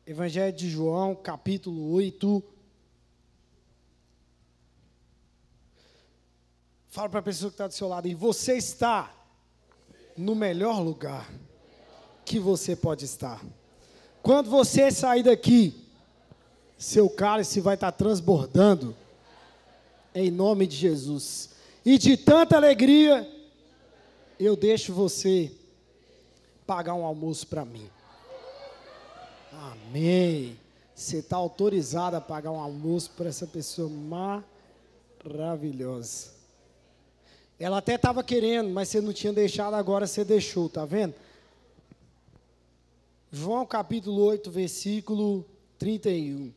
Evangelho de João, capítulo 8. Fala para a pessoa que está do seu lado, e você está no melhor lugar que você pode estar. Quando você sair daqui, seu cálice vai estar transbordando, em nome de Jesus. E de tanta alegria, eu deixo você pagar um almoço para mim. Amém. Você está autorizado a pagar um almoço para essa pessoa maravilhosa. Ela até estava querendo, mas você não tinha deixado, agora você deixou, tá vendo? João capítulo 8, versículo 31.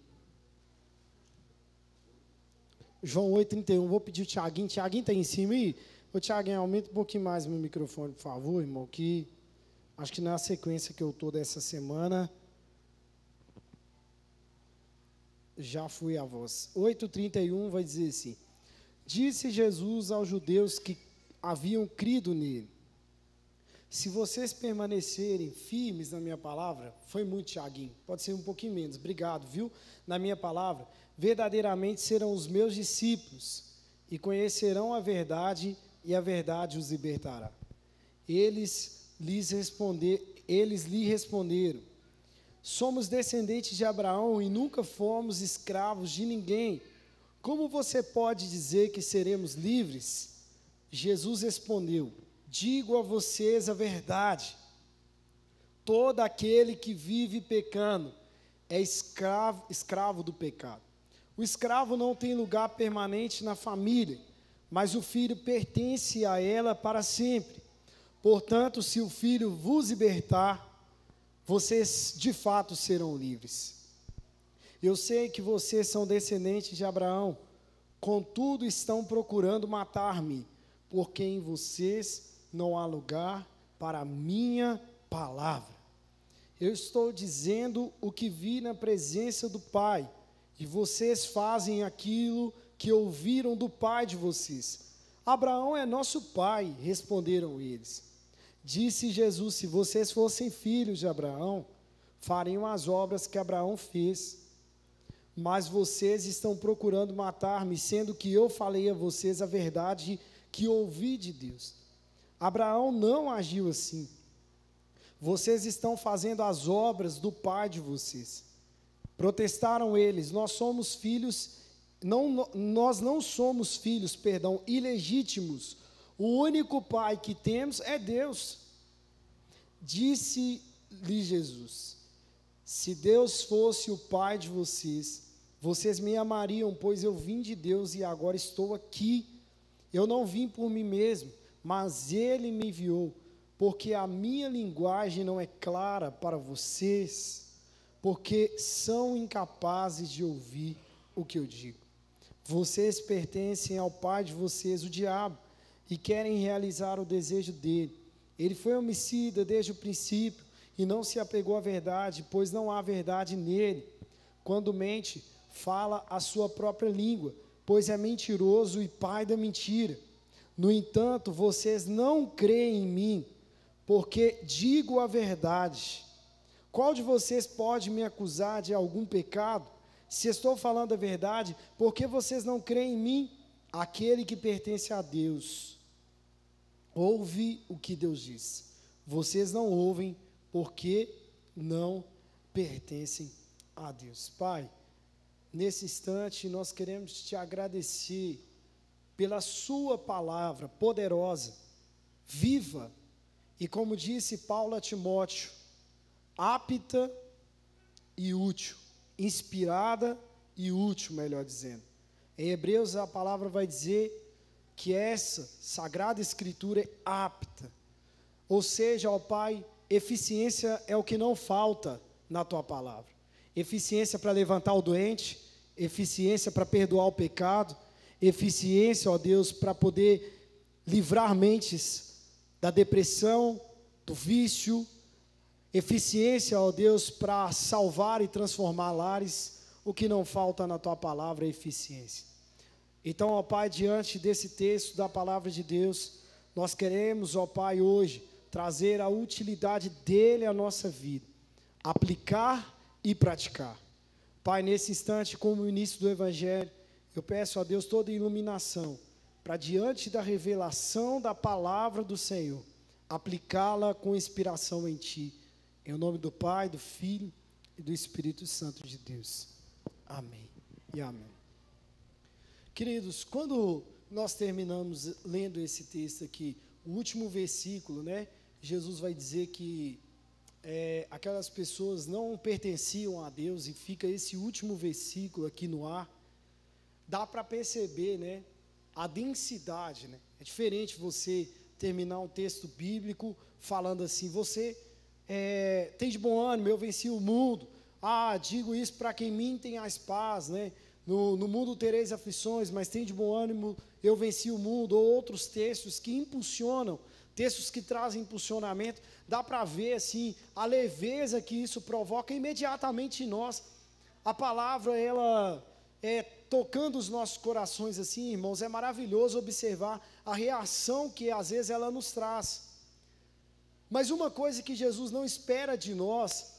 João 8, 31. Vou pedir o Tiaguinho. Tiaguinho está em cima aí? Ô Tiaguinho, aumenta um pouquinho mais o meu microfone, por favor, irmão, que acho que na sequência que eu estou dessa semana, já fui a voz. 8:31 vai dizer assim: disse Jesus aos judeus que haviam crido nele: se vocês permanecerem firmes na minha palavra, foi muito, Tiaguinho, pode ser um pouquinho menos, obrigado, viu? Na minha palavra, verdadeiramente serão os meus discípulos e conhecerão a verdade, e a verdade os libertará. Eles lhe responderam: somos descendentes de Abraão e nunca fomos escravos de ninguém. Como você pode dizer que seremos livres? Jesus respondeu: digo a vocês a verdade. Todo aquele que vive pecando é escravo do pecado. O escravo não tem lugar permanente na família, mas o filho pertence a ela para sempre. Portanto, se o filho vos libertar, vocês de fato serão livres. Eu sei que vocês são descendentes de Abraão, contudo estão procurando matar-me, porque em vocês não há lugar para a minha palavra. Eu estou dizendo o que vi na presença do Pai, e vocês fazem aquilo que ouviram do pai de vocês. Abraão é nosso pai, responderam eles. Disse Jesus: se vocês fossem filhos de Abraão, fariam as obras que Abraão fez. Mas vocês estão procurando matar-me, sendo que eu falei a vocês a verdade que ouvi de Deus. Abraão não agiu assim. Vocês estão fazendo as obras do pai de vocês. Protestaram eles: nós não somos filhos, ilegítimos. O único pai que temos é Deus. Disse-lhe Jesus: se Deus fosse o pai de vocês, vocês me amariam, pois eu vim de Deus e agora estou aqui. Eu não vim por mim mesmo, mas Ele me enviou, porque a minha linguagem não é clara para vocês, porque são incapazes de ouvir o que eu digo. Vocês pertencem ao pai de vocês, o diabo, e querem realizar o desejo dele. Ele foi homicida desde o princípio e não se apegou à verdade, pois não há verdade nele. Quando mente, fala a sua própria língua, pois é mentiroso e pai da mentira. No entanto, vocês não creem em mim, porque digo a verdade. Qual de vocês pode me acusar de algum pecado? Se estou falando a verdade, por que vocês não creem em mim? Aquele que pertence a Deus ouve o que Deus diz. Vocês não ouvem porque não pertencem a Deus. Pai, nesse instante nós queremos te agradecer pela sua palavra poderosa, viva, e como disse Paulo a Timóteo, apta e útil, inspirada e útil, melhor dizendo. Em Hebreus a palavra vai dizer que essa Sagrada Escritura é apta, ou seja, ó Pai, eficiência é o que não falta na Tua palavra. Eficiência para levantar o doente, eficiência para perdoar o pecado, eficiência, ó Deus, para poder livrar mentes da depressão, do vício, eficiência, ó Deus, para salvar e transformar lares. O que não falta na Tua palavra é eficiência. Então, ó Pai, diante desse texto da palavra de Deus, nós queremos, ó Pai, hoje, trazer a utilidade dele à nossa vida, aplicar e praticar. Pai, nesse instante, como o início do Evangelho, eu peço a Deus toda iluminação, para diante da revelação da palavra do Senhor, aplicá-la com inspiração em Ti. Em nome do Pai, do Filho e do Espírito Santo de Deus. Amém e amém. Queridos, quando nós terminamos lendo esse texto aqui, o último versículo, né? Jesus vai dizer que aquelas pessoas não pertenciam a Deus, e fica esse último versículo aqui no ar. Dá para perceber, né, a densidade, né? É diferente você terminar um texto bíblico falando assim: você tem de bom ânimo, eu venci o mundo. Digo isso para quem mim tem as paz, né? No mundo tereis aflições, mas tem de bom ânimo, eu venci o mundo. Ou outros textos que impulsionam, textos que trazem impulsionamento. Dá para ver assim a leveza que isso provoca imediatamente em nós. A palavra, ela tocando os nossos corações assim, irmãos, é maravilhoso observar a reação que às vezes ela nos traz. Mas uma coisa que Jesus não espera de nós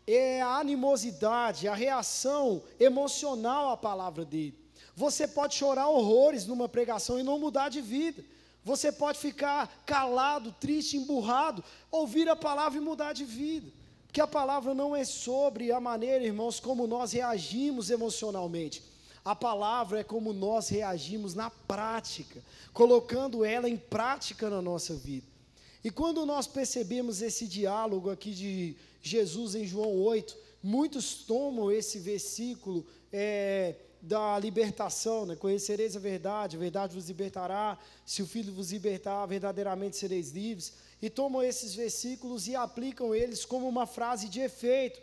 é a animosidade, a reação emocional à palavra dele. Você pode chorar horrores numa pregação e não mudar de vida. Você pode ficar calado, triste, emburrado, ouvir a palavra e mudar de vida. Porque a palavra não é sobre a maneira, irmãos, como nós reagimos emocionalmente. A palavra é como nós reagimos na prática, colocando ela em prática na nossa vida. E quando nós percebemos esse diálogo aqui de Jesus em João 8, muitos tomam esse versículo da libertação, né? Conhecereis a verdade vos libertará, se o Filho vos libertar, verdadeiramente sereis livres, e tomam esses versículos e aplicam eles como uma frase de efeito.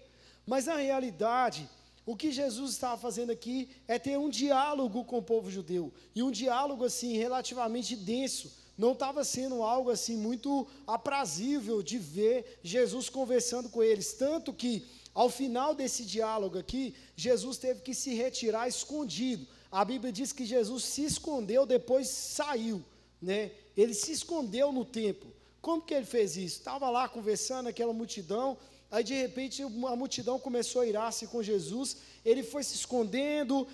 Mas na realidade, o que Jesus estava fazendo aqui é ter um diálogo com o povo judeu, e um diálogo assim relativamente denso. Não estava sendo algo assim muito aprazível de ver Jesus conversando com eles, tanto que ao final desse diálogo aqui, Jesus teve que se retirar escondido. A Bíblia diz que Jesus se escondeu, depois saiu, né? Ele se escondeu no templo. Como que ele fez isso? Estava lá conversando, aquela multidão, aí de repente a multidão começou a irar-se com Jesus. Ele foi se escondendo,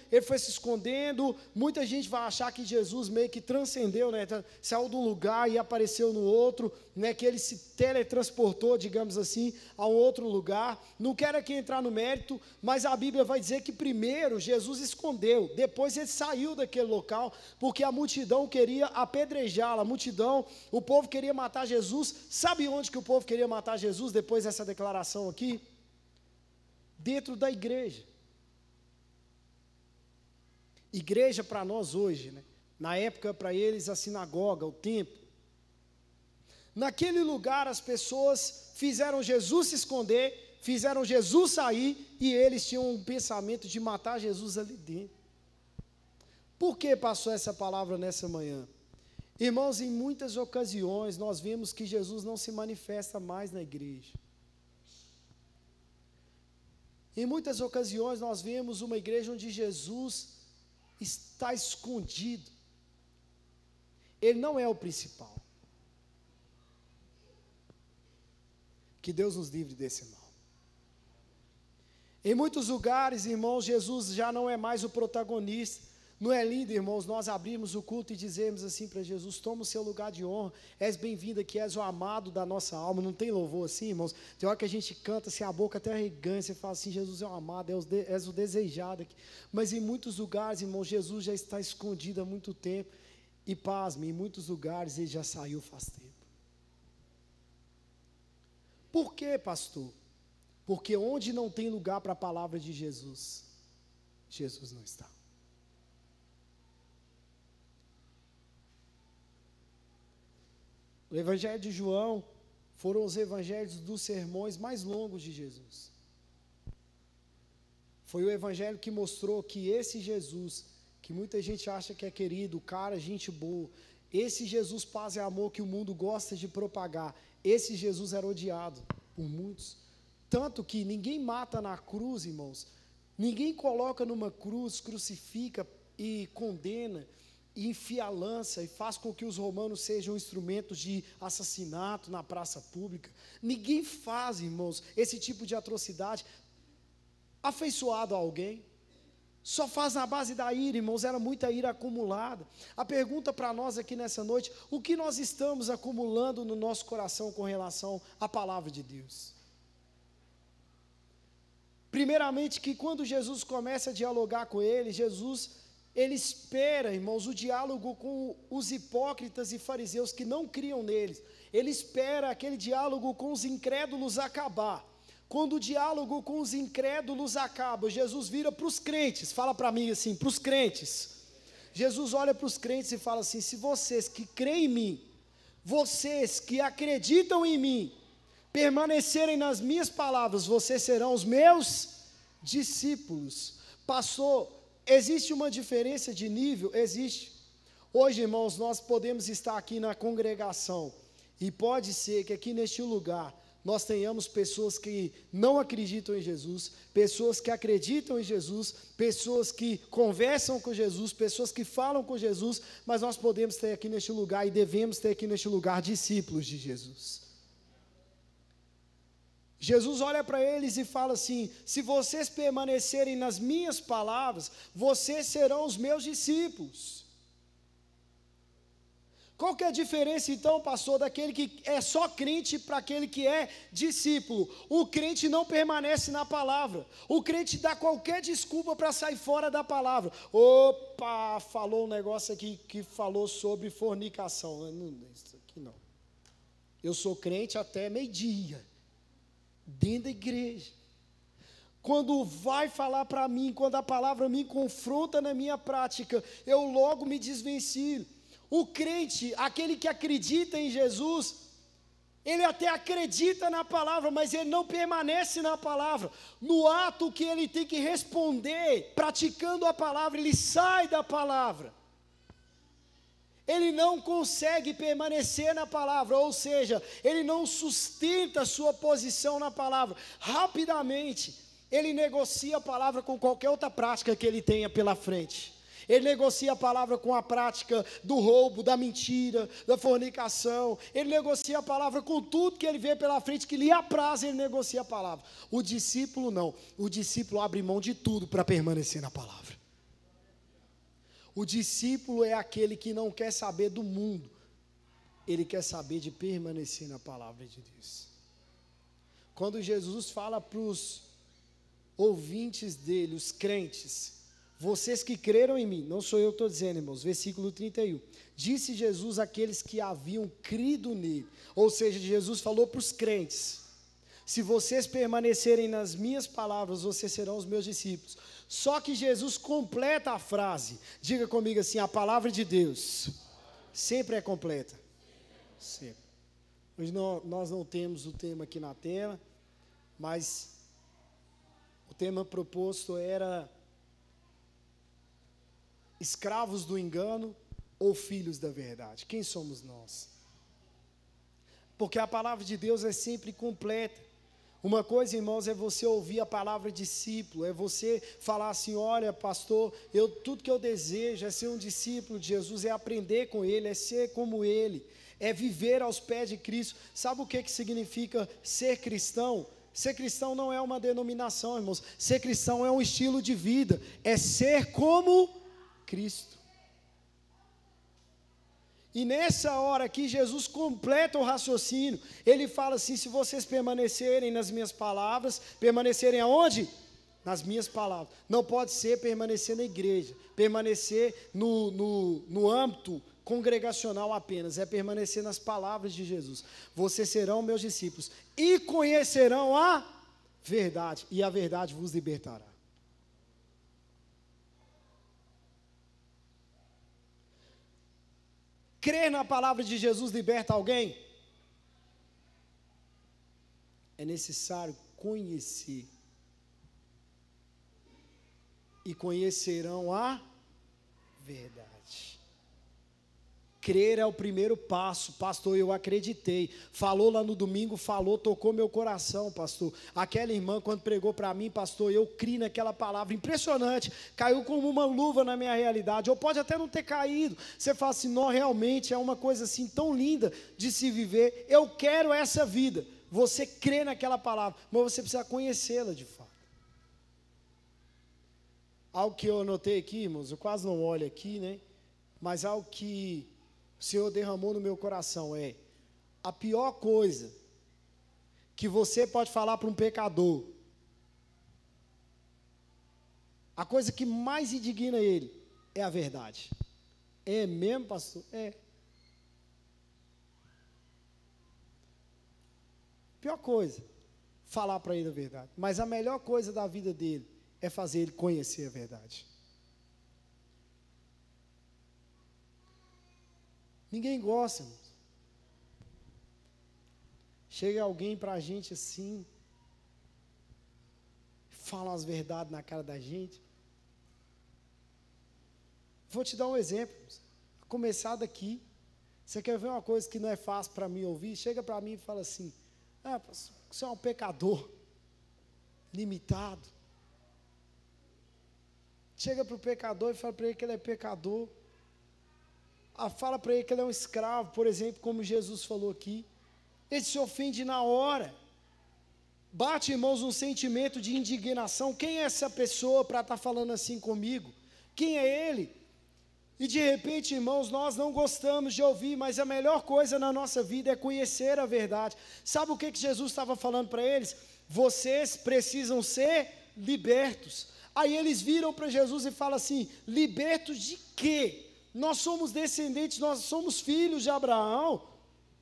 muita gente vai achar que Jesus meio que transcendeu, né? Saiu de um lugar e apareceu no outro, né? Que ele se teletransportou, digamos assim, a um outro lugar. Não quero aqui entrar no mérito, mas a Bíblia vai dizer que primeiro Jesus escondeu, depois ele saiu daquele local, porque a multidão queria apedrejá-lo, o povo queria matar Jesus. Sabe onde que o povo queria matar Jesus depois dessa declaração aqui? Dentro da igreja. Igreja para nós hoje, né? Na época para eles a sinagoga, o templo. Naquele lugar as pessoas fizeram Jesus se esconder, fizeram Jesus sair, e eles tinham um pensamento de matar Jesus ali dentro. Por que passou essa palavra nessa manhã? Irmãos, em muitas ocasiões nós vemos que Jesus não se manifesta mais na igreja. Em muitas ocasiões nós vemos uma igreja onde Jesus está escondido. Ele não é o principal. Que Deus nos livre desse mal. Em muitos lugares, irmãos, Jesus já não é mais o protagonista. Não é lindo, irmãos, nós abrirmos o culto e dizermos assim para Jesus: toma o seu lugar de honra, és bem-vindo aqui, és o amado da nossa alma. Não tem louvor assim, irmãos? Tem hora que a gente canta assim, a boca até arregante, você fala assim: Jesus é o amado, és o desejado aqui. Mas em muitos lugares, irmãos, Jesus já está escondido há muito tempo. E pasme, em muitos lugares ele já saiu faz tempo. Por quê, pastor? Porque onde não tem lugar para a palavra de Jesus, Jesus não está. O Evangelho de João foram os evangelhos dos sermões mais longos de Jesus. Foi o evangelho que mostrou que esse Jesus, que muita gente acha que é querido, cara, gente boa, esse Jesus paz e amor que o mundo gosta de propagar, esse Jesus era odiado por muitos. Tanto que ninguém mata na cruz, irmãos, ninguém coloca numa cruz, crucifica e condena, e enfia a lança e faz com que os romanos sejam instrumentos de assassinato na praça pública. Ninguém faz, irmãos, esse tipo de atrocidade afeiçoado a alguém. Só faz na base da ira, irmãos, era muita ira acumulada. A pergunta para nós aqui nessa noite: o que nós estamos acumulando no nosso coração com relação à palavra de Deus? Primeiramente, que quando Jesus começa a dialogar com ele, ele espera, irmãos, o diálogo com os hipócritas e fariseus que não criam neles. Ele espera aquele diálogo com os incrédulos acabar. Quando o diálogo com os incrédulos acaba, Jesus vira para os crentes, fala para mim assim, para os crentes. Jesus olha para os crentes e fala assim: se vocês que creem em mim, vocês que acreditam em mim, permanecerem nas minhas palavras, vocês serão os meus discípulos. Pastor, existe uma diferença de nível? Existe. Hoje, irmãos, nós podemos estar aqui na congregação, e pode ser que aqui neste lugar nós tenhamos pessoas que não acreditam em Jesus, pessoas que acreditam em Jesus, pessoas que conversam com Jesus, pessoas que falam com Jesus, mas nós podemos ter aqui neste lugar e devemos ter aqui neste lugar discípulos de Jesus. Jesus olha para eles e fala assim: se vocês permanecerem nas minhas palavras, vocês serão os meus discípulos. Qual que é a diferença então, pastor, daquele que é só crente para aquele que é discípulo? O crente não permanece na palavra, o crente dá qualquer desculpa para sair fora da palavra. Opa, falou um negócio aqui que falou sobre fornicação. Não, isso aqui não. Eu sou crente até meio-dia, dentro da igreja. Quando vai falar para mim, quando a palavra me confronta na minha prática, eu logo me desvencilho. O crente, aquele que acredita em Jesus, ele até acredita na palavra, mas ele não permanece na palavra. No ato que ele tem que responder, praticando a palavra, ele sai da palavra. Ele não consegue permanecer na palavra, ou seja, ele não sustenta a sua posição na palavra. Rapidamente, ele negocia a palavra com qualquer outra prática que ele tenha pela frente. Ele negocia a palavra com a prática do roubo, da mentira, da fornicação. Ele negocia a palavra com tudo que ele vê pela frente, que lhe apraz, ele negocia a palavra. O discípulo não. O discípulo abre mão de tudo para permanecer na palavra. O discípulo é aquele que não quer saber do mundo. Ele quer saber de permanecer na palavra de Deus. Quando Jesus fala para os ouvintes dele, os crentes: vocês que creram em mim, não sou eu que estou dizendo, irmãos, versículo 31, disse Jesus àqueles que haviam crido nele, ou seja, Jesus falou para os crentes: se vocês permanecerem nas minhas palavras, vocês serão os meus discípulos. Só que Jesus completa a frase, diga comigo assim: a palavra de Deus sempre é completa, sempre. Hoje nós não temos o tema aqui na tela, mas o tema proposto era escravos do engano ou filhos da verdade. Quem somos nós? Porque a palavra de Deus é sempre completa. Uma coisa, irmãos, é você ouvir a palavra discípulo, é você falar assim: olha, pastor, tudo que eu desejo é ser um discípulo de Jesus, é aprender com ele, é ser como ele, é viver aos pés de Cristo. Sabe o que significa ser cristão? Ser cristão não é uma denominação, irmãos. Ser cristão é um estilo de vida, é ser como Cristo. E nessa hora aqui, Jesus completa o raciocínio. Ele fala assim: se vocês permanecerem nas minhas palavras, permanecerem aonde? Nas minhas palavras. Não pode ser permanecer na igreja, permanecer no âmbito congregacional apenas, é permanecer nas palavras de Jesus. Vocês serão meus discípulos e conhecerão a verdade, e a verdade vos libertará. Crer na palavra de Jesus liberta alguém? É necessário conhecer. E conhecerão a verdade. Crer é o primeiro passo. Pastor, eu acreditei. Falou lá no domingo, falou, tocou meu coração, pastor. Aquela irmã, quando pregou para mim, pastor, eu criei naquela palavra. Impressionante. Caiu como uma luva na minha realidade. Ou pode até não ter caído. Você fala assim: não, realmente é uma coisa assim tão linda de se viver. Eu quero essa vida. Você crê naquela palavra, mas você precisa conhecê-la de fato. Algo que eu anotei aqui, irmãos, eu quase não olho aqui, né? Mas algo que o Senhor derramou no meu coração é: a pior coisa que você pode falar para um pecador, a coisa que mais indigna ele, é a verdade. É mesmo, pastor? É. Pior coisa, falar para ele a verdade. Mas a melhor coisa da vida dele é fazer ele conhecer a verdade. Ninguém gosta, irmãos. Chega alguém para a gente assim, fala as verdades na cara da gente. Vou te dar um exemplo. Vou começar daqui. Você quer ver uma coisa que não é fácil para mim ouvir? Chega para mim e fala assim: ah, você é um pecador limitado. Chega para o pecador e fala para ele que ele é pecador. Fala para ele que ele é um escravo, por exemplo, como Jesus falou aqui. Ele se ofende na hora. Bate, irmãos, um sentimento de indignação. Quem é essa pessoa para estar falando assim comigo? Quem é ele? E de repente, irmãos, nós não gostamos de ouvir, mas a melhor coisa na nossa vida é conhecer a verdade. Sabe o que Jesus estava falando para eles? Vocês precisam ser libertos. Aí eles viram para Jesus e falam assim: libertos de quê? Nós somos descendentes, nós somos filhos de Abraão,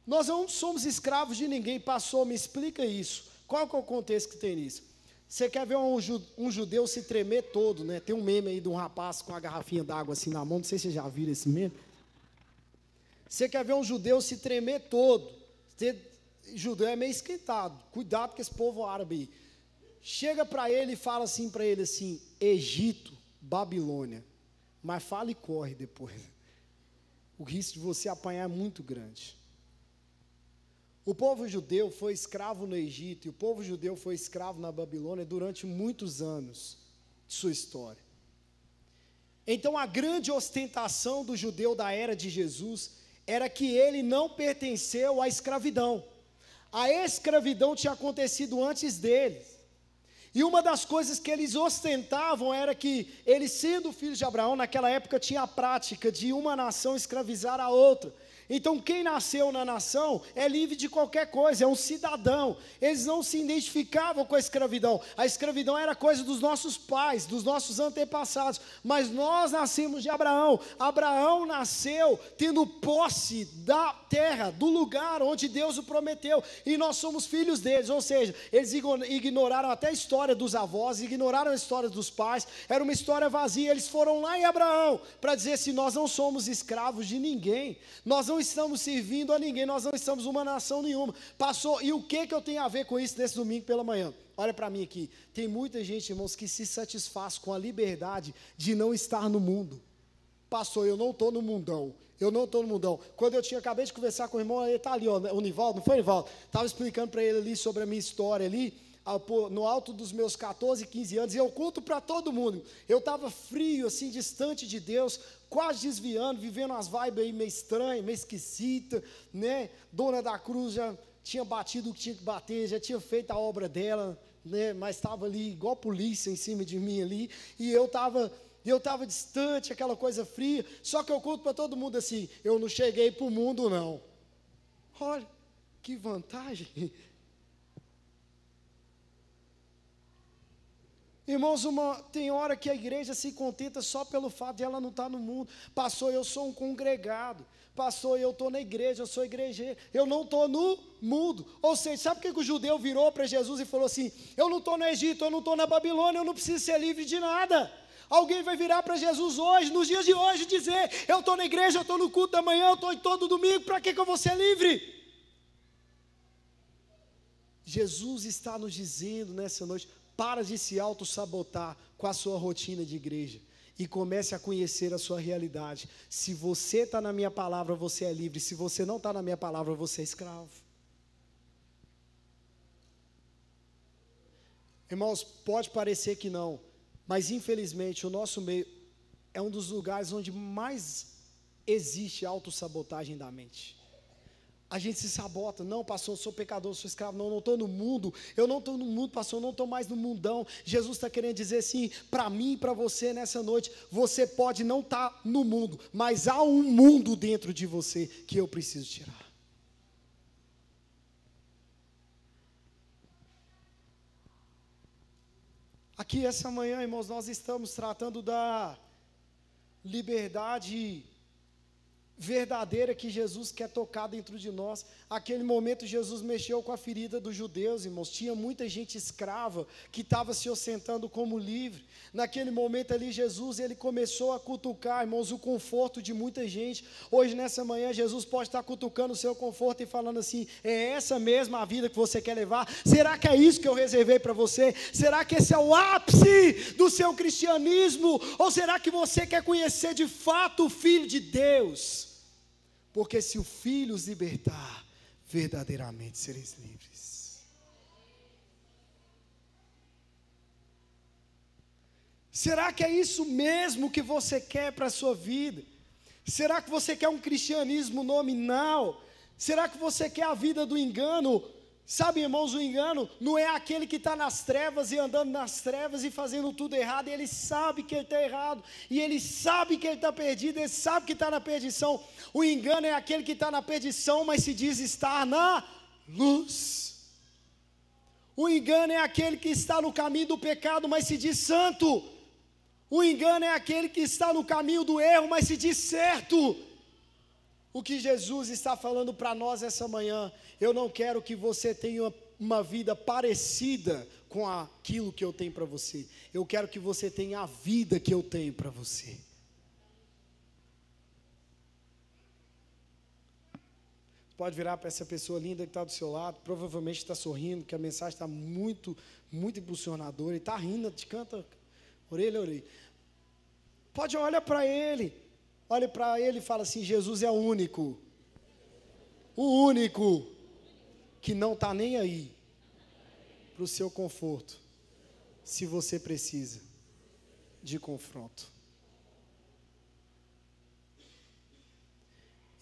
nós não somos escravos de ninguém. Pastor, me explica isso. Qual que é o contexto que tem nisso? Você quer ver um judeu se tremer todo, né? Tem um meme aí de um rapaz com a garrafinha d'água assim na mão, não sei se vocês já viram esse meme. Você quer ver um judeu se tremer todo? Judeu é meio esquentado, cuidado com esse povo árabe aí. Chega para ele e fala assim para ele assim: Egito, Babilônia. Mas fala e corre depois. O risco de você apanhar é muito grande. O povo judeu foi escravo no Egito e o povo judeu foi escravo na Babilônia durante muitos anos de sua história. Então a grande ostentação do judeu da era de Jesus era que ele não pertenceu à escravidão. A escravidão tinha acontecido antes deles. E uma das coisas que eles ostentavam era que eles, sendo filhos de Abraão, naquela época tinha a prática de uma nação escravizar a outra. Então quem nasceu na nação é livre de qualquer coisa, é um cidadão. Eles não se identificavam com a escravidão. A escravidão era coisa dos nossos pais, dos nossos antepassados. Mas nós nascemos de Abraão. Abraão nasceu tendo posse da terra, do lugar onde Deus o prometeu. E nós somos filhos deles. Ou seja, eles ignoraram até a história dos avós, ignoraram a história dos pais. Era uma história vazia. Eles foram lá em Abraão para dizer assim: nós não somos escravos de ninguém. Nós não estamos servindo a ninguém, nós não estamos uma nação nenhuma. Passou, e o que eu tenho a ver com isso nesse domingo pela manhã? Olha para mim aqui, tem muita gente, irmãos, que se satisfaz com a liberdade de não estar no mundo. Pastor, eu não estou no mundão, eu não estou no mundão. Quando eu acabei de conversar com o irmão, ele está ali, ó, o Nivaldo, não foi, Nivaldo? Estava explicando para ele ali sobre a minha história ali, no alto dos meus 14, 15 anos, e eu conto para todo mundo. Eu estava frio, assim, distante de Deus, quase desviando, vivendo umas vibes aí meio estranhas, meio esquisitas, né? Dona da Cruz já tinha batido o que tinha que bater, já tinha feito a obra dela, né? Mas estava ali igual polícia em cima de mim ali, e eu estava distante, aquela coisa fria. Só que eu conto para todo mundo assim: eu não cheguei para o mundo, não. Olha, que vantagem. Irmãos, tem hora que a igreja se contenta só pelo fato de ela não estar no mundo. Pastor, eu sou um congregado. Pastor, eu estou na igreja, eu sou igrejeiro. Eu não estou no mundo. Ou seja, sabe por que o judeu virou para Jesus e falou assim: eu não estou no Egito, eu não estou na Babilônia, eu não preciso ser livre de nada. Alguém vai virar para Jesus hoje, nos dias de hoje, e dizer: eu estou na igreja, eu estou no culto da manhã, eu estou em todo domingo, para que eu vou ser livre? Jesus está nos dizendo nessa noite: para de se auto-sabotar com a sua rotina de igreja e comece a conhecer a sua realidade. Se você está na minha palavra, você é livre. Se você não está na minha palavra, você é escravo. Irmãos, pode parecer que não, mas infelizmente o nosso meio é um dos lugares onde mais existe autossabotagem da mente. A gente se sabota, não, pastor, eu sou pecador, eu sou escravo, não estou no mundo, eu não estou no mundo, pastor, eu não estou mais no mundão. Jesus está querendo dizer assim, para mim e para você nessa noite, você pode não estar no mundo, mas há um mundo dentro de você que eu preciso tirar. Aqui essa manhã, irmãos, nós estamos tratando da liberdade verdadeira que Jesus quer tocar dentro de nós. Aquele momento Jesus mexeu com a ferida dos judeus, irmãos. Tinha muita gente escrava que estava se ostentando como livre. Naquele momento ali Jesus, ele começou a cutucar, irmãos, o conforto de muita gente. Hoje nessa manhã Jesus pode estar cutucando o seu conforto e falando assim, é essa mesma a vida que você quer levar? Será que é isso que eu reservei para você? Será que esse é o ápice do seu cristianismo? Ou será que você quer conhecer de fato o Filho de Deus? Porque se o Filho os libertar, verdadeiramente sereis livres. Será que é isso mesmo que você quer para a sua vida? Será que você quer um cristianismo nominal? Será que você quer a vida do engano? Sabe, irmãos, o engano não é aquele que está nas trevas e andando nas trevas e fazendo tudo errado, e ele sabe que ele está errado, e ele sabe que ele está perdido, ele sabe que está na perdição. O engano é aquele que está na perdição, mas se diz estar na luz. O engano é aquele que está no caminho do pecado, mas se diz santo. O engano é aquele que está no caminho do erro, mas se diz certo. O que Jesus está falando para nós essa manhã, eu não quero que você tenha uma vida parecida com aquilo que eu tenho para você. Eu quero que você tenha a vida que eu tenho para você. Pode virar para essa pessoa linda que está do seu lado, provavelmente está sorrindo, que a mensagem está muito, muito impulsionadora, e está rindo, te canta, orelha a orelha. Pode olhar para ele. Olhe para ele e fala assim, Jesus é o único que não está nem aí para o seu conforto, se você precisa de confronto.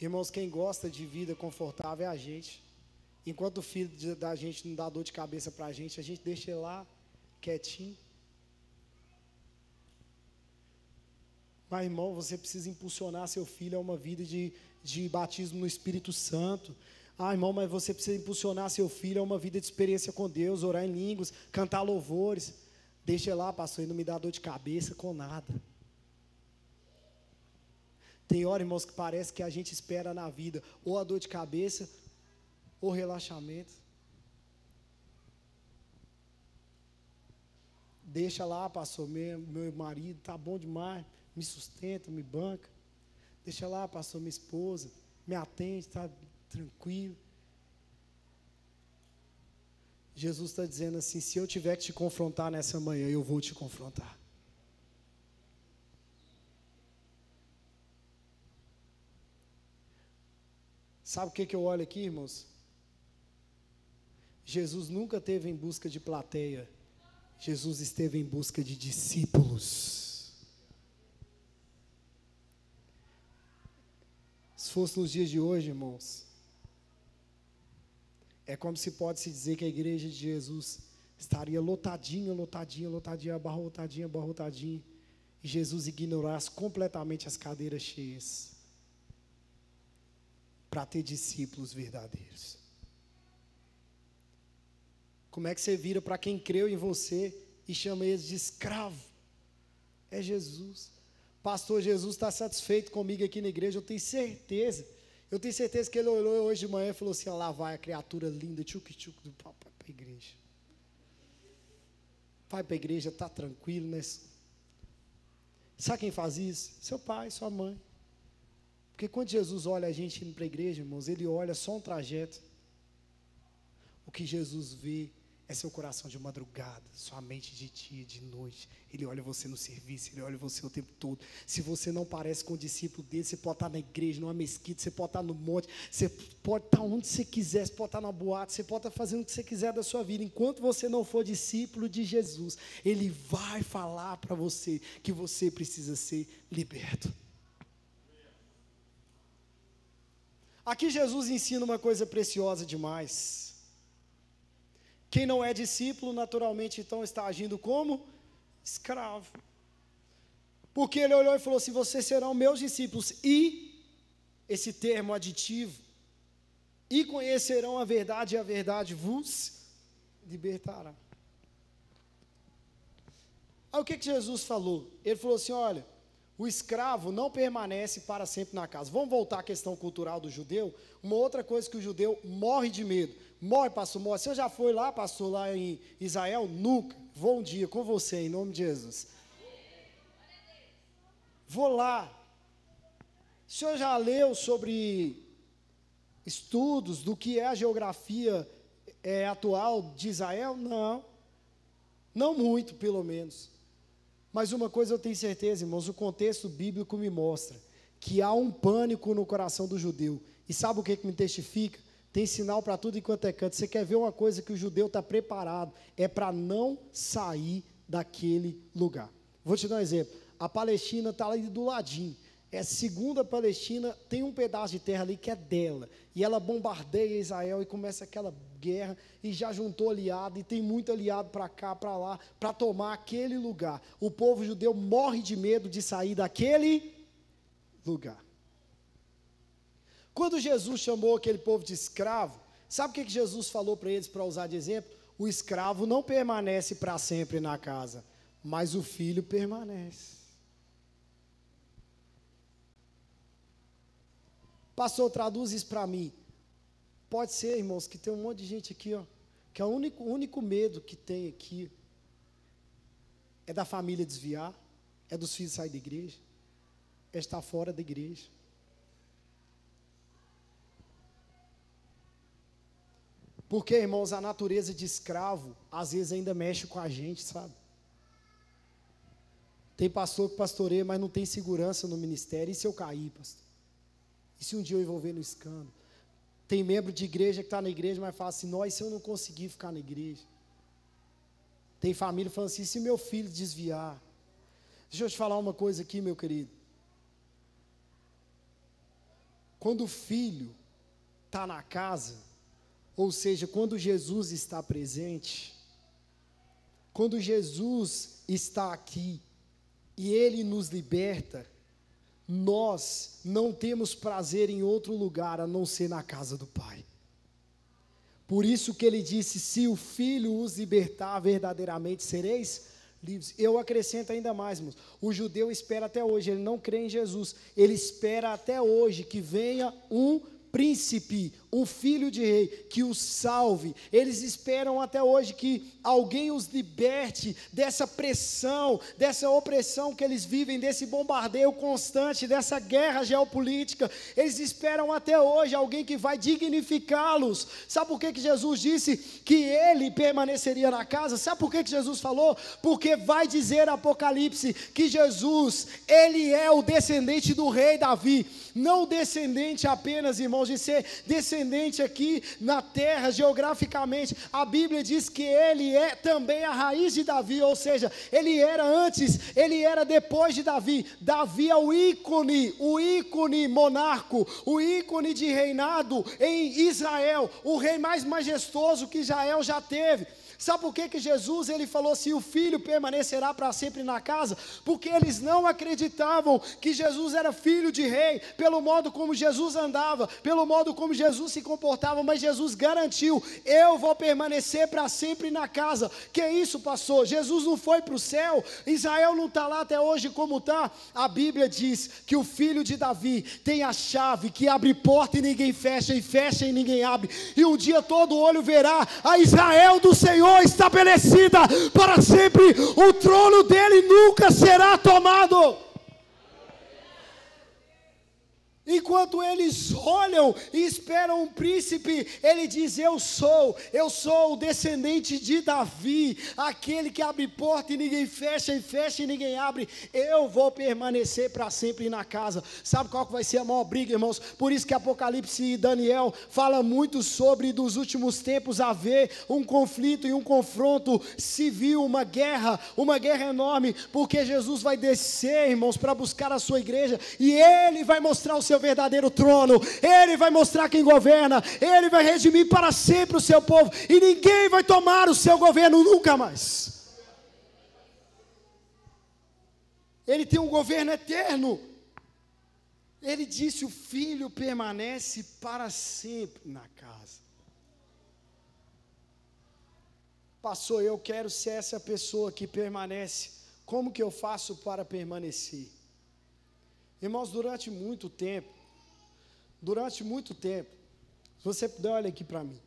Irmãos, quem gosta de vida confortável é a gente. Enquanto o filho da gente não dá dor de cabeça para a gente deixa ele lá, quietinho. Mas, irmão, você precisa impulsionar seu filho a uma vida de batismo no Espírito Santo. Irmão, mas você precisa impulsionar seu filho a uma vida de experiência com Deus, orar em línguas, cantar louvores. Deixa ele lá, pastor, ele não me dá dor de cabeça com nada. Tem hora, irmãos, que parece que a gente espera na vida ou a dor de cabeça ou relaxamento. Deixa lá, pastor, meu marido está bom demais, me sustenta, me banca. Deixa lá, pastor, minha esposa, me atende, está tranquilo. Jesus está dizendo assim, se eu tiver que te confrontar nessa manhã, eu vou te confrontar. Sabe o que eu olho aqui, irmãos? Jesus nunca esteve em busca de plateia. Jesus esteve em busca de discípulos. Se fosse nos dias de hoje, irmãos, é como se pode se dizer que a igreja de Jesus estaria lotadinha, abarrotadinha, e Jesus ignorasse completamente as cadeiras cheias, para ter discípulos verdadeiros. Como é que você vira para quem creu em você e chama eles de escravo? É Jesus. Pastor, Jesus está satisfeito comigo aqui na igreja, eu tenho certeza que ele olhou hoje de manhã e falou assim, lá vai a criatura linda, tchuc-tchuc do papai para a igreja. Vai para a igreja, está tranquilo, né? Sabe quem faz isso? Seu pai, sua mãe. Porque quando Jesus olha a gente indo para a igreja, irmãos, ele olha só um trajeto. O que Jesus vê é seu coração de madrugada, sua mente de dia, de noite. Ele olha você no serviço, ele olha você o tempo todo. Se você não parece com o discípulo dele, você pode estar na igreja, numa mesquita, você pode estar no monte, você pode estar onde você quiser, você pode estar na boate, você pode estar fazendo o que você quiser da sua vida. Enquanto você não for discípulo de Jesus, ele vai falar para você que você precisa ser liberto. Aqui Jesus ensina uma coisa preciosa demais. Quem não é discípulo, naturalmente, então, está agindo como escravo. Porque ele olhou e falou assim: vocês serão meus discípulos, e, esse termo aditivo, e conhecerão a verdade, e a verdade vos libertará. Aí o que Jesus falou? Ele falou assim: olha, o escravo não permanece para sempre na casa. Vamos voltar à questão cultural do judeu. Uma outra coisa que o judeu morre de medo. Morre, pastor, morre. Você já foi lá, pastor, lá em Israel? Nunca. Vou um dia com você, em nome de Jesus. Vou lá. O senhor já leu sobre estudos do que é a geografia atual de Israel? Não. Não muito, pelo menos. Mas uma coisa eu tenho certeza, irmãos, o contexto bíblico me mostra que há um pânico no coração do judeu. E sabe o que me testifica? Tem sinal para tudo enquanto é canto. Você quer ver uma coisa que o judeu está preparado? É para não sair daquele lugar. Vou te dar um exemplo. A Palestina está ali do ladinho. Segundo a Palestina, tem um pedaço de terra ali que é dela. E ela bombardeia Israel e começa aquela guerra. E já juntou aliado, e tem muito aliado para cá, para lá, para tomar aquele lugar. O povo judeu morre de medo de sair daquele lugar. Quando Jesus chamou aquele povo de escravo, sabe o que Jesus falou para eles, para usar de exemplo? O escravo não permanece para sempre na casa, mas o filho permanece. Pastor, traduz isso para mim. Pode ser, irmãos, que tem um monte de gente aqui, ó, que é o único medo que tem aqui é da família desviar, é dos filhos sair da igreja, é estar fora da igreja. Porque, irmãos, a natureza de escravo, às vezes ainda mexe com a gente, sabe? Tem pastor que pastoreia, mas não tem segurança no ministério. E se eu cair, pastor? E se um dia eu envolver no escândalo? Tem membro de igreja que está na igreja, mas fala assim: se eu não conseguir ficar na igreja? Tem família falando assim: se meu filho desviar? Deixa eu te falar uma coisa aqui, meu querido. Quando o filho está na casa, ou seja, quando Jesus está presente, quando Jesus está aqui e Ele nos liberta, nós não temos prazer em outro lugar a não ser na casa do Pai. Por isso que Ele disse: se o Filho os libertar, verdadeiramente sereis livres. Eu acrescento ainda mais, irmãos. O judeu espera até hoje, ele não crê em Jesus, ele espera até hoje que venha um príncipe, um filho de rei, que os salve. Eles esperam até hoje que alguém os liberte dessa pressão, dessa opressão que eles vivem, desse bombardeio constante, dessa guerra geopolítica. Eles esperam até hoje alguém que vai dignificá-los. Sabe por que Jesus disse que ele permaneceria na casa? Sabe por que Jesus falou? Porque vai dizer Apocalipse que Jesus, ele é o descendente do rei Davi, não descendente apenas, irmãos, de ser descendente aqui na terra, geograficamente. A Bíblia diz que ele é também a raiz de Davi, ou seja, ele era antes, ele era depois de Davi. Davi é o ícone monarco, o ícone de reinado em Israel, o rei mais majestoso que Israel já teve. Sabe por que Jesus ele falou assim: o filho permanecerá para sempre na casa? Porque eles não acreditavam que Jesus era filho de rei, pelo modo como Jesus andava, pelo modo como Jesus se comportava, mas Jesus garantiu: eu vou permanecer para sempre na casa. Que é isso, pastor? Jesus não foi para o céu? Israel não está lá até hoje como está? A Bíblia diz que o filho de Davi tem a chave que abre porta e ninguém fecha, e fecha e ninguém abre, e um dia todo olho verá a Israel do Senhor estabelecida para sempre, o trono dele nunca será tomado. Enquanto eles olham e esperam um príncipe, ele diz: eu sou o descendente de Davi, aquele que abre porta e ninguém fecha, e fecha e ninguém abre. Eu vou permanecer para sempre na casa. Sabe qual que vai ser a maior briga, irmãos? Por isso que Apocalipse e Daniel fala muito sobre dos últimos tempos haver um conflito e um confronto civil, uma guerra enorme, porque Jesus vai descer, irmãos, para buscar a sua igreja, e ele vai mostrar o seu verdadeiro trono, Ele vai mostrar quem governa, Ele vai redimir para sempre o seu povo, e ninguém vai tomar o seu governo nunca mais. Ele tem um governo eterno. Ele disse: o filho permanece para sempre na casa. Pastor, eu quero ser essa pessoa que permanece. Como que eu faço para permanecer? Irmãos, durante muito tempo, se você puder, olha aqui para mim.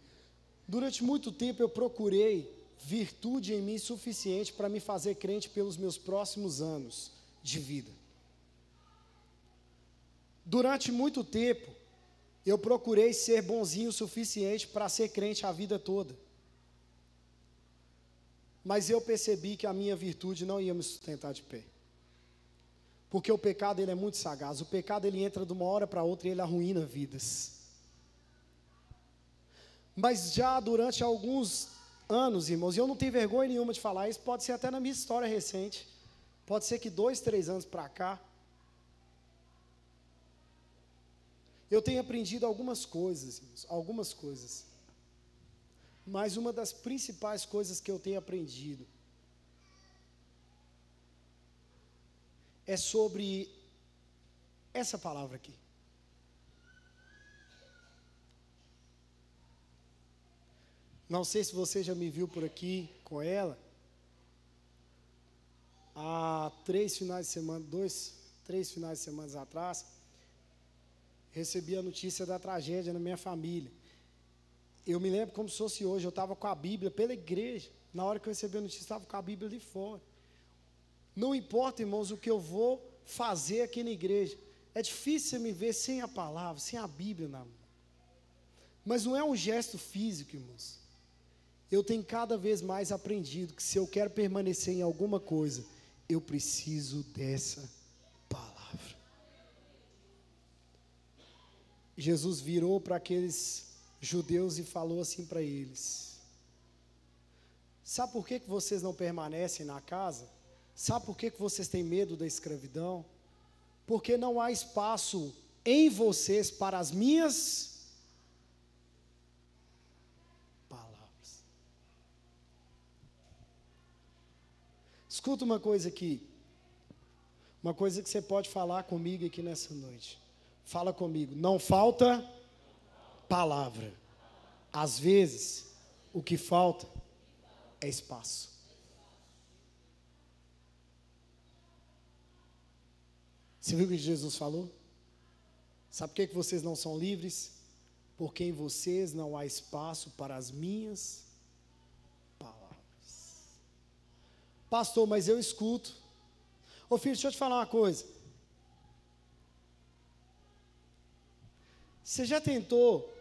Durante muito tempo eu procurei virtude em mim suficiente para me fazer crente pelos meus próximos anos de vida. Durante muito tempo, eu procurei ser bonzinho o suficiente para ser crente a vida toda. Mas eu percebi que a minha virtude não ia me sustentar de pé. Porque o pecado, ele é muito sagaz. O pecado, ele entra de uma hora para outra e ele arruína vidas. Mas já durante alguns anos, irmãos, e eu não tenho vergonha nenhuma de falar isso, pode ser até na minha história recente, pode ser que 2, 3 anos para cá, eu tenho aprendido algumas coisas, irmãos, algumas coisas. Mas uma das principais coisas que eu tenho aprendido é sobre essa palavra aqui. Não sei se você já me viu por aqui com ela. Há 3 finais de semana, 3 finais de semana atrás, recebi a notícia da tragédia na minha família. Eu me lembro como se fosse hoje, eu estava com a Bíblia pela igreja. Na hora que eu recebi a notícia, eu estava com a Bíblia ali fora. Não importa, irmãos, o que eu vou fazer aqui na igreja. É difícil você me ver sem a palavra, sem a Bíblia na mão. Mas não é um gesto físico, irmãos. Eu tenho cada vez mais aprendido que se eu quero permanecer em alguma coisa, eu preciso dessa palavra. Jesus virou para aqueles judeus e falou assim para eles: sabe por que vocês não permanecem na casa? Sabe por que vocês têm medo da escravidão? Porque não há espaço em vocês para as minhas palavras. Escuta uma coisa aqui, uma coisa que você pode falar comigo aqui nessa noite. Fala comigo: não falta palavra. Às vezes, o que falta é espaço. Você viu o que Jesus falou? Sabe por que vocês não são livres? Porque em vocês não há espaço para as minhas palavras. Pastor, mas eu escuto. Ô filho, deixa eu te falar uma coisa. Você já tentou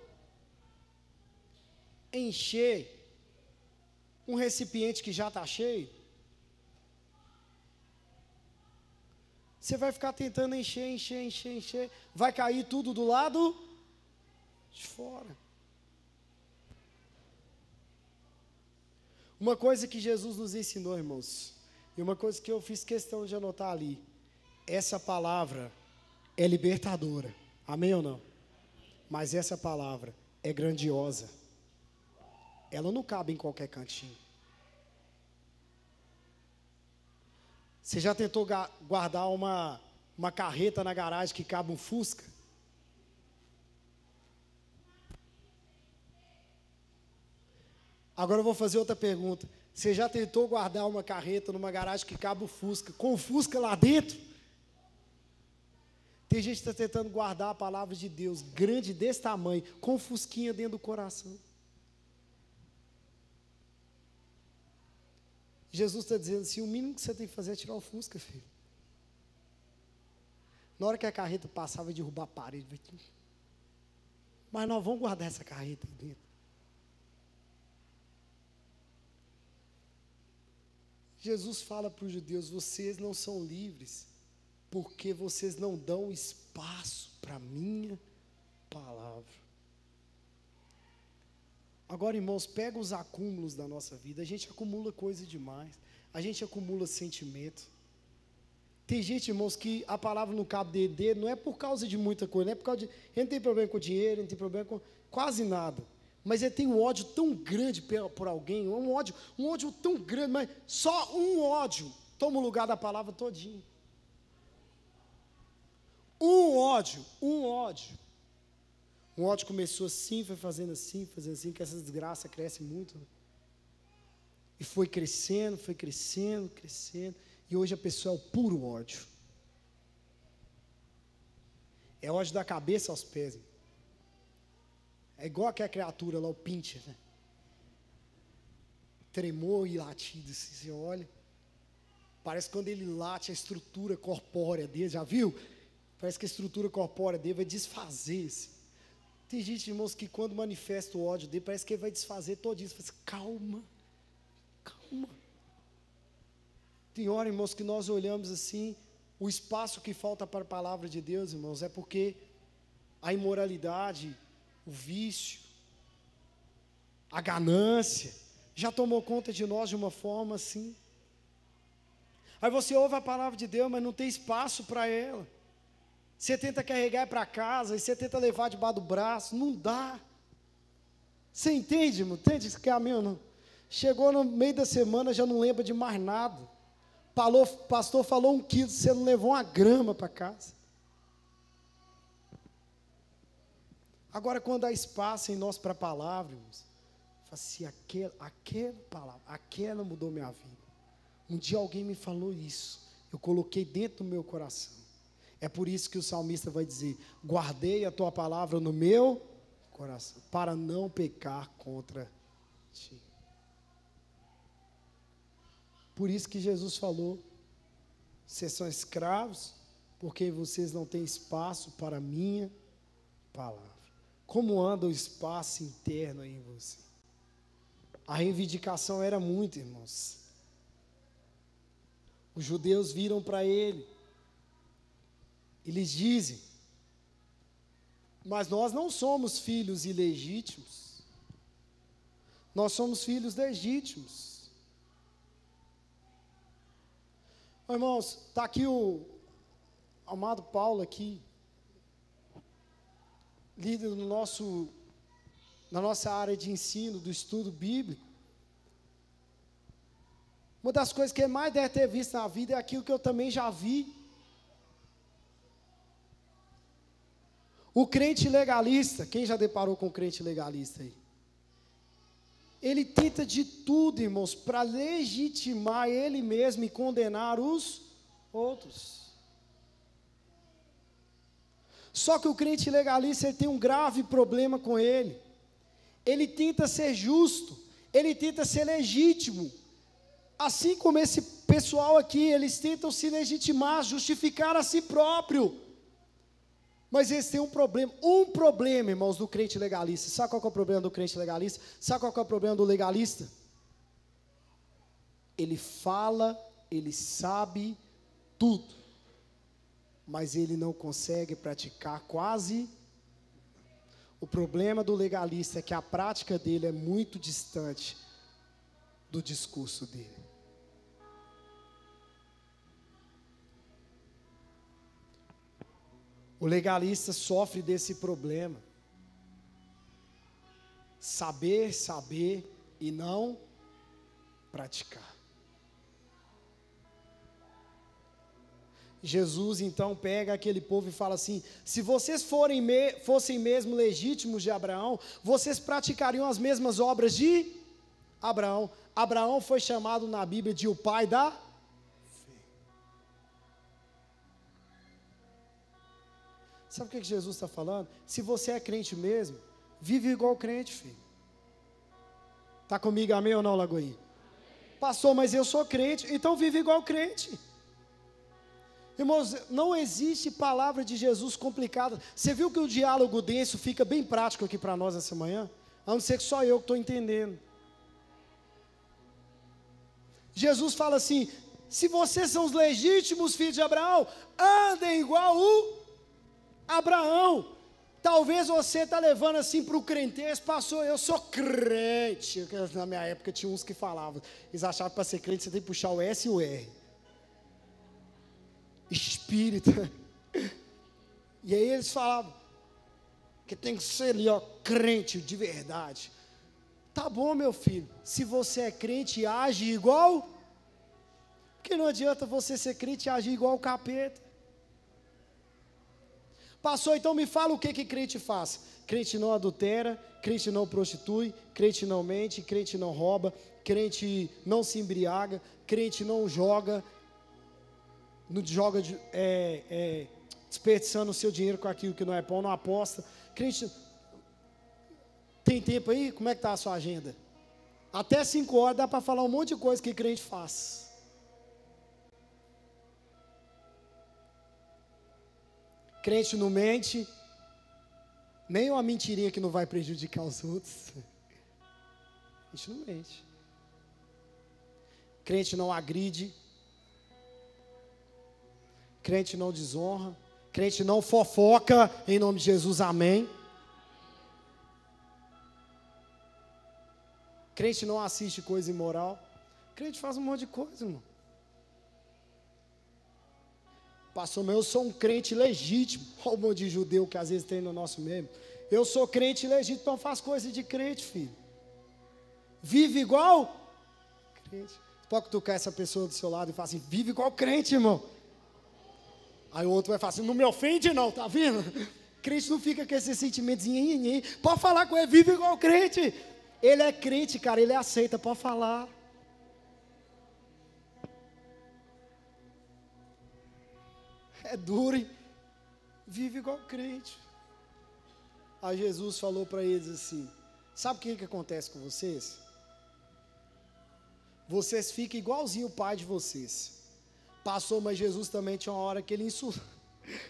encher um recipiente que já está cheio? Você vai ficar tentando encher, vai cair tudo do lado de fora. Uma coisa que Jesus nos ensinou, irmãos, e uma coisa que eu fiz questão de anotar ali: essa palavra é libertadora, amém ou não? Mas essa palavra é grandiosa, ela não cabe em qualquer cantinho. Você já tentou guardar uma carreta na garagem que cabe um Fusca? Agora eu vou fazer outra pergunta. Você já tentou guardar uma carreta numa garagem que cabe um Fusca, com o Fusca lá dentro? Tem gente que está tentando guardar a palavra de Deus, grande desse tamanho, com o Fusquinha dentro do coração. Jesus está dizendo assim: o mínimo que você tem que fazer é tirar o Fusca, filho. Na hora que a carreta passar, vai derrubar a parede. Mas nós vamos guardar essa carreta aí dentro. Jesus fala para os judeus: vocês não são livres, porque vocês não dão espaço para a minha palavra. Agora, irmãos, pega os acúmulos da nossa vida. A gente acumula coisa demais. A gente acumula sentimento. Tem gente, irmãos, que a palavra não cabe dele, não é por causa de muita coisa, não é por causa de. Ele não tem problema com dinheiro, ele não tem problema com quase nada. Mas ele tem um ódio tão grande por alguém, um ódio tão grande, mas só um ódio toma o lugar da palavra todinho. Um ódio. Um ódio começou assim, foi fazendo assim, que essa desgraça cresce muito. Né? E foi crescendo. E hoje a pessoa é o puro ódio. É ódio da cabeça aos pés. É igual aquela criatura lá, o pincher, né? Tremor e latido, assim, você olha. Parece que quando ele late, a estrutura corpórea dele, já viu? Parece que a estrutura corpórea dele vai desfazer. Assim. Tem gente, irmãos, que quando manifesta o ódio dele, parece que ele vai desfazer todinho. Você fala assim, calma. Tem hora, irmãos, que nós olhamos assim, o espaço que falta para a palavra de Deus, irmãos, é porque a imoralidade, o vício, a ganância, já tomou conta de nós de uma forma assim. Aí você ouve a palavra de Deus, mas não tem espaço para ela. Você tenta carregar para casa, e você tenta levar debaixo do braço, não dá. Você entende, irmão? Entende esse caminho, não? Chegou no meio da semana, já não lembra de mais nada. Pastor falou 1 quilo, você não levou 1 grama para casa. Agora, quando há espaço em nós para a palavra, irmãos, fala assim, aquela palavra, aquela mudou minha vida. Um dia alguém me falou isso, eu coloquei dentro do meu coração. É por isso que o salmista vai dizer, guardei a tua palavra no meu coração, para não pecar contra ti. Por isso que Jesus falou, vocês são escravos, porque vocês não têm espaço para a minha palavra. Como anda o espaço interno aí em você? A reivindicação era muito, irmãos. Os judeus viram para ele, eles dizem, mas nós não somos filhos ilegítimos, nós somos filhos legítimos. Oh, irmãos, está aqui o amado Paulo aqui, líder na nossa área de ensino, do estudo bíblico. Uma das coisas que ele mais deve ter visto na vida é aquilo que eu também já vi. O crente legalista, quem já deparou com o crente legalista aí? Ele tenta de tudo, irmãos, para legitimar ele mesmo e condenar os outros. Só que o crente legalista ele tem um grave problema com ele. Ele tenta ser justo, ele tenta ser legítimo. Assim como esse pessoal aqui, eles tentam se legitimar, justificar a si próprio. Mas eles têm um problema, irmãos, do crente legalista. Sabe qual que é o problema do crente legalista? Sabe qual que é o problema do legalista? Ele fala, ele sabe tudo, mas ele não consegue praticar quase. O problema do legalista é que a prática dele é muito distante do discurso dele. O legalista sofre desse problema. Saber e não praticar. Jesus então pega aquele povo e fala assim, se vocês fossem mesmo legítimos de Abraão, vocês praticariam as mesmas obras de Abraão. Abraão foi chamado na Bíblia de o pai da fé. Sabe o que Jesus está falando? Se você é crente mesmo, vive igual crente, filho. Está comigo, amém ou não, Lagoinha? Pastor, mas eu sou crente, então vive igual crente. Irmãos, não existe palavra de Jesus complicada. Você viu que o diálogo denso fica bem prático aqui para nós essa manhã? A não ser que só eu que estou entendendo. Jesus fala assim, se vocês são os legítimos filhos de Abraão, andem igual o Abraão. Talvez você está levando assim para o crentez, pastor, eu sou crente. Na minha época tinha uns que falavam, eles achavam que para ser crente você tem que puxar o S e o R. espírito. E aí eles falavam que tem que ser ali, ó, crente de verdade. Tá bom, meu filho, se você é crente e age igual, porque não adianta você ser crente e agir igual o capeta. Pastor, então me fala o que crente faz. Crente não adultera, crente não prostitui, crente não mente, crente não rouba, crente não se embriaga, crente não joga, desperdiçando o seu dinheiro com aquilo que não é pão, não aposta. Crente, tem tempo aí? Como é que está a sua agenda? Até 5 horas dá para falar um monte de coisa que crente faz. Crente não mente, nem uma mentirinha que não vai prejudicar os outros. A gente não mente. Crente não agride. Crente não desonra. Crente não fofoca, em nome de Jesus, amém. Crente não assiste coisa imoral. Crente faz um monte de coisa, irmão. Pastor, mas eu sou um crente legítimo. Olha o monte de judeu que às vezes tem no nosso meio. Eu sou crente legítimo, então faz coisa de crente, filho. Vive igual crente. Você pode tocar essa pessoa do seu lado e falar assim, vive igual crente, irmão. Aí o outro vai falar assim, não me ofende não, tá vendo? Crente não fica com esse sentimentozinho. Pode falar com ele, vive igual crente. Ele é crente, cara, ele aceita, pode falar. É duro, hein? Vive igual crente. Aí Jesus falou para eles assim, sabe o que acontece com vocês? Vocês ficam igualzinho o pai de vocês. Passou, mas Jesus também tinha uma hora que ele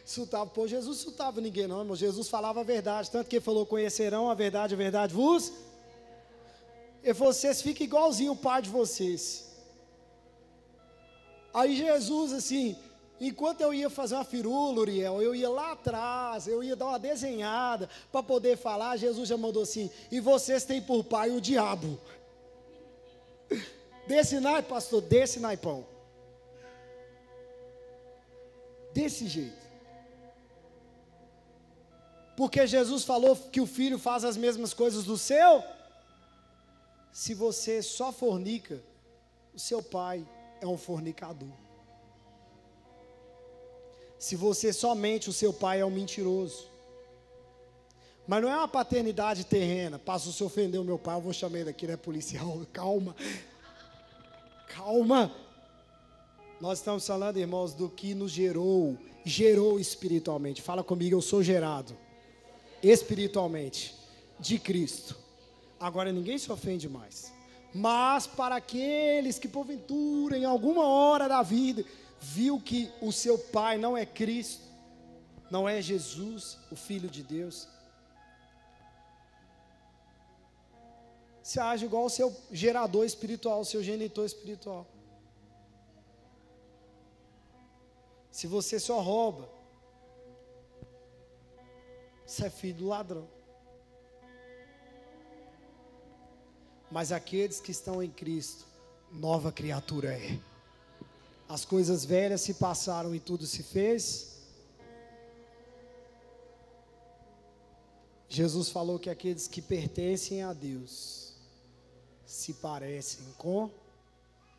insultava. Pô, Jesus insultava ninguém não, irmão. Jesus falava a verdade, tanto que ele falou, conhecerão a verdade vos. E vocês ficam igualzinho o pai de vocês. Aí Jesus assim, enquanto eu ia fazer uma firula, Uriel, eu ia lá atrás, eu ia dar uma desenhada para poder falar, Jesus já mandou assim, e vocês têm por pai o diabo. Desse naipe, pastor, desse naipão. Desse jeito. Porque Jesus falou que o filho faz as mesmas coisas do seu. Se você só fornica, o seu pai é um fornicador. Se você só mente, o seu pai é um mentiroso. Mas não é uma paternidade terrena. Pastor, se ofendeu meu pai, eu vou chamar ele aqui, ele é policial. Calma. Calma. Nós estamos falando, irmãos, do que nos gerou espiritualmente. Fala comigo, eu sou gerado espiritualmente de Cristo. Agora ninguém se ofende mais. Mas para aqueles que porventura, em alguma hora da vida, viu que o seu pai não é Cristo, não é Jesus, o Filho de Deus, você age igual o seu gerador espiritual, o seu genitor espiritual. Se você só rouba, você é filho do ladrão. Mas aqueles que estão em Cristo, nova criatura é. As coisas velhas se passaram e tudo se fez. Jesus falou que aqueles que pertencem a Deus se parecem com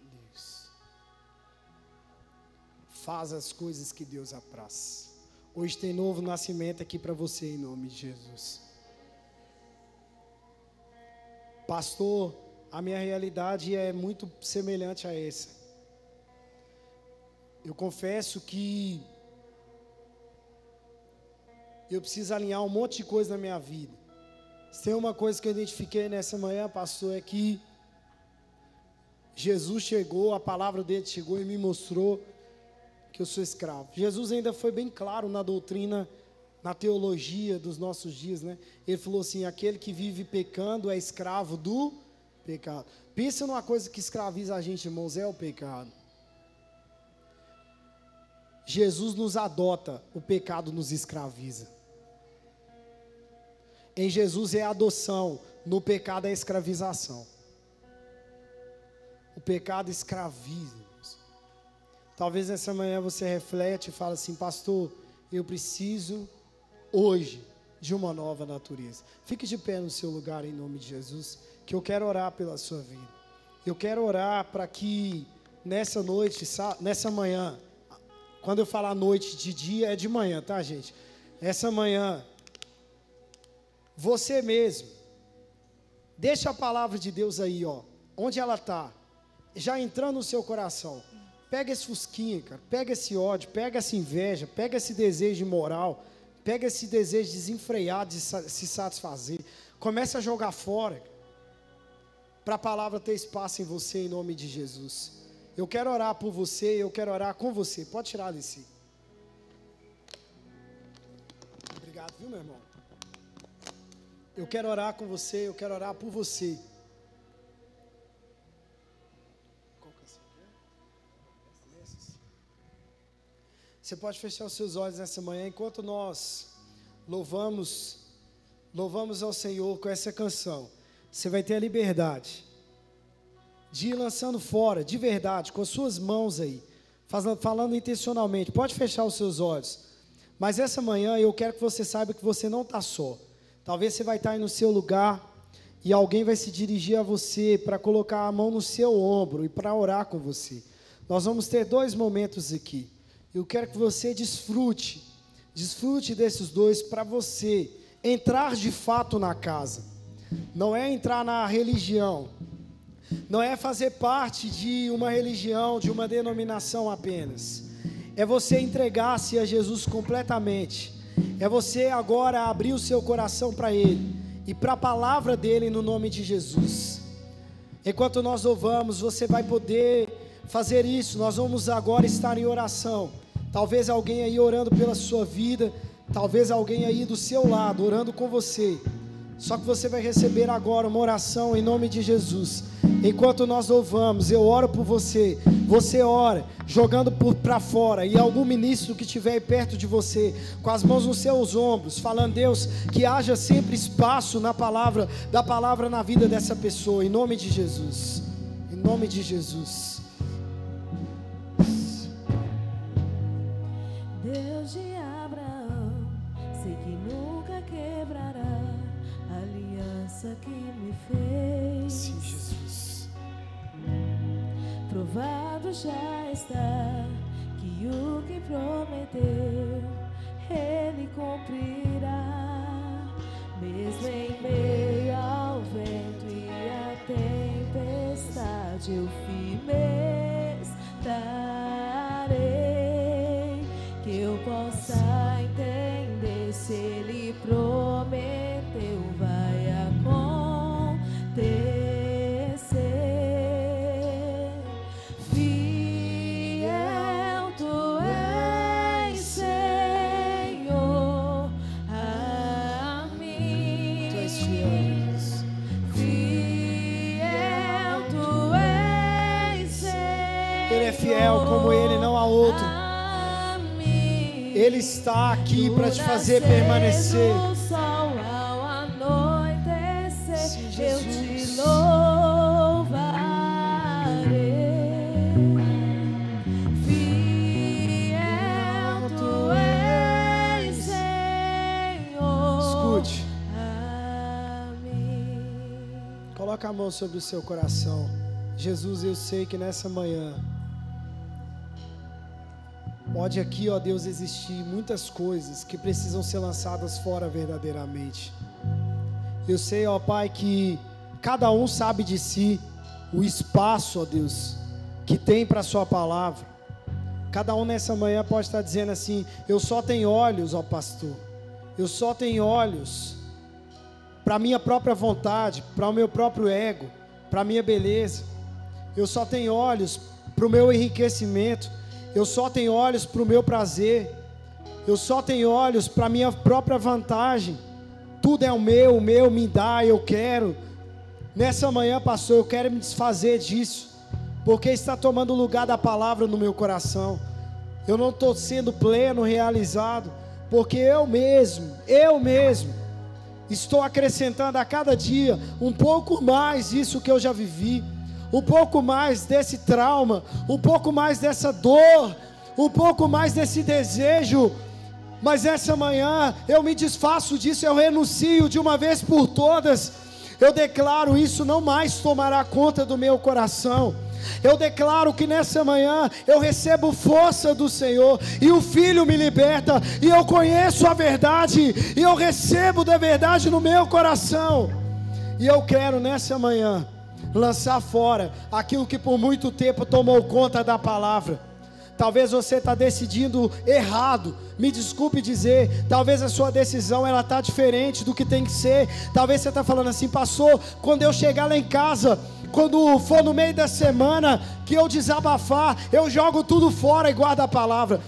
Deus. Faz as coisas que Deus apraz. Hoje tem novo nascimento aqui para você em nome de Jesus. Pastor, a minha realidade é muito semelhante a essa. Eu confesso que eu preciso alinhar um monte de coisa na minha vida. Se tem uma coisa que eu identifiquei nessa manhã, pastor, é que Jesus chegou, a palavra dele chegou e me mostrou que eu sou escravo. Jesus ainda foi bem claro na doutrina, na teologia dos nossos dias, né? Ele falou assim, aquele que vive pecando é escravo do pecado. Pensa numa coisa que escraviza a gente, irmãos, é o pecado. Jesus nos adota, o pecado nos escraviza. Em Jesus é adoção, no pecado é escravização. O pecado escraviza. Talvez nessa manhã você reflete e fala assim: pastor, eu preciso hoje de uma nova natureza. Fique de pé no seu lugar em nome de Jesus, que eu quero orar pela sua vida. Eu quero orar para que nessa noite, nessa manhã, quando eu falar noite, de dia é de manhã, tá, gente? Essa manhã, você mesmo, deixa a palavra de Deus aí, ó, onde ela está, já entrando no seu coração. Pega esse fusquinha, cara, pega esse ódio, pega essa inveja, pega esse desejo imoral, pega esse desejo desenfreado de se satisfazer. Começa a jogar fora, para a palavra ter espaço em você, em nome de Jesus. Eu quero orar por você, eu quero orar com você. Pode tirar, Alice. Obrigado, viu, meu irmão? Eu quero orar com você, eu quero orar por você. Você pode fechar os seus olhos nessa manhã, enquanto nós louvamos ao Senhor com essa canção. Você vai ter a liberdade de ir lançando fora, de verdade, com as suas mãos aí, falando intencionalmente. Pode fechar os seus olhos. Mas essa manhã eu quero que você saiba que você não está só. Talvez você vai estar aí no seu lugar e alguém vai se dirigir a você para colocar a mão no seu ombro e para orar com você. Nós vamos ter 2 momentos aqui. Eu quero que você desfrute desses 2 para você entrar de fato na casa. Não é entrar na religião, não é fazer parte de uma religião, de uma denominação apenas. É você entregar-se a Jesus completamente. É você agora abrir o seu coração para Ele e para a palavra dEle no nome de Jesus. Enquanto nós louvamos, você vai poder fazer isso. Nós vamos agora estar em oração. Talvez alguém aí orando pela sua vida, talvez alguém aí do seu lado orando com você. Só que você vai receber agora uma oração em nome de Jesus. Enquanto nós louvamos, eu oro por você. Você ora, jogando para fora. E algum ministro que estiver aí perto de você, com as mãos nos seus ombros, falando: Deus, que haja sempre espaço da palavra na vida dessa pessoa. Em nome de Jesus. Em nome de Jesus. Deus de Abraão, sei que nunca quebrará a aliança que me fez. Sim, Jesus. Provado já está que o que prometeu Ele cumprirá. Mesmo em meio ao vento e à tempestade, eu firme estarei. Que eu possa entender, se Ele prometeu, vai acontecer. Fiel Tu és, Senhor, a mim. Tu és fiel. Fiel Tu és, Senhor. Ele é fiel, como Ele não há outro. Ele está aqui para te fazer permanecer. O sol ao anoitecer, Sim, eu Jesus. te louvarei. Fiel Tu és, Senhor. Escute. A mim. Coloca a mão sobre o seu coração. Jesus, eu sei que nessa manhã pode aqui, ó Deus, existir muitas coisas que precisam ser lançadas fora verdadeiramente. Eu sei, ó Pai, que cada um sabe de si o espaço, ó Deus, que tem para a sua palavra. Cada um nessa manhã pode estar dizendo assim: eu só tenho olhos, ó pastor, eu só tenho olhos para a minha própria vontade, para o meu próprio ego, para a minha beleza. Eu só tenho olhos para o meu enriquecimento. Eu só tenho olhos para o meu prazer. Eu só tenho olhos para a minha própria vantagem. Tudo é o meu me dá, eu quero. Nessa manhã, pastor, eu quero me desfazer disso, porque está tomando o lugar da palavra no meu coração. Eu não estou sendo pleno, realizado, porque eu mesmo estou acrescentando a cada dia um pouco mais isso que eu já vivi, um pouco mais desse trauma, um pouco mais dessa dor, um pouco mais desse desejo. Mas essa manhã eu me desfaço disso, eu renuncio de uma vez por todas. Eu declaro: isso não mais tomará conta do meu coração. Eu declaro que nessa manhã eu recebo força do Senhor, e o Filho me liberta, e eu conheço a verdade, e eu recebo da verdade no meu coração. E eu quero nessa manhã lançar fora aquilo que por muito tempo tomou conta da palavra. Talvez você está decidindo errado, me desculpe dizer, talvez a sua decisão ela está diferente do que tem que ser. Talvez você está falando assim: pastor, quando eu chegar lá em casa, quando for no meio da semana que eu desabafar, eu jogo tudo fora e guardo a palavra.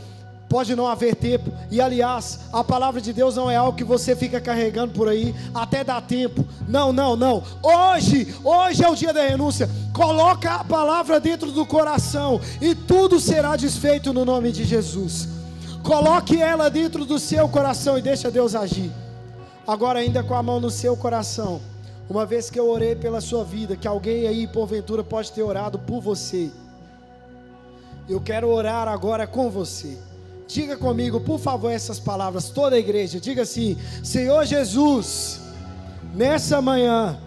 Pode não haver tempo, e aliás, a palavra de Deus não é algo que você fica carregando por aí até dar tempo. Não, não, não. Hoje é o dia da renúncia. Coloca a palavra dentro do coração e tudo será desfeito no nome de Jesus. Coloque ela dentro do seu coração e deixa Deus agir. Agora, ainda com a mão no seu coração, uma vez que eu orei pela sua vida, que alguém aí porventura pode ter orado por você, eu quero orar agora com você. Diga comigo, por favor, essas palavras, toda a igreja. Diga assim: Senhor Jesus, nessa manhã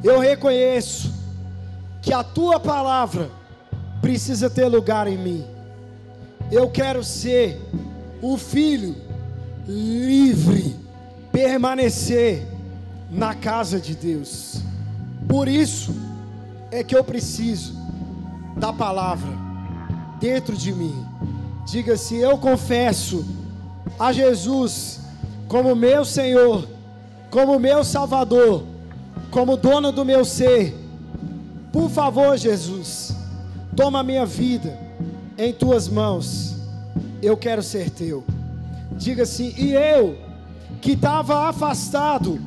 eu reconheço que a tua palavra precisa ter lugar em mim. Eu quero ser um filho livre, permanecer na casa de Deus. Por isso é que eu preciso da palavra dentro de mim. Diga assim: eu confesso a Jesus como meu Senhor, como meu Salvador, como dono do meu ser. Por favor, Jesus, toma a minha vida em tuas mãos. Eu quero ser teu. Diga assim: e eu que estava afastado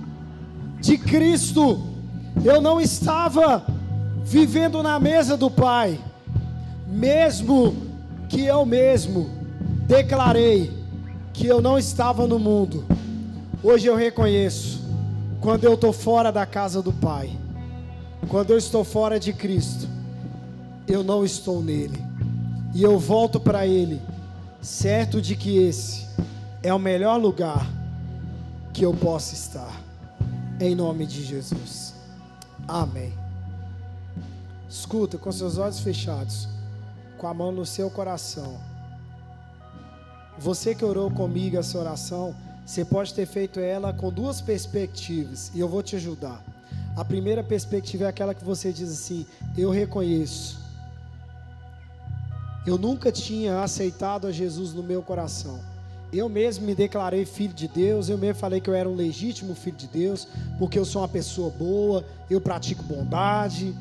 de Cristo, eu não estava vivendo na mesa do Pai, mesmo que eu mesmo declarei que eu não estava no mundo. Hoje eu reconheço, quando eu estou fora da casa do Pai, quando eu estou fora de Cristo, eu não estou nele, e eu volto para Ele, certo de que esse é o melhor lugar que eu possa estar, em nome de Jesus, amém. Escuta, com seus olhos fechados, com a mão no seu coração. Você que orou comigo essa oração, você pode ter feito ela com duas perspectivas, e eu vou te ajudar. A primeira perspectiva é aquela que você diz assim: eu reconheço, eu nunca tinha aceitado a Jesus no meu coração. Eu mesmo me declarei filho de Deus, eu mesmo falei que eu era um legítimo filho de Deus, porque eu sou uma pessoa boa, eu pratico bondade.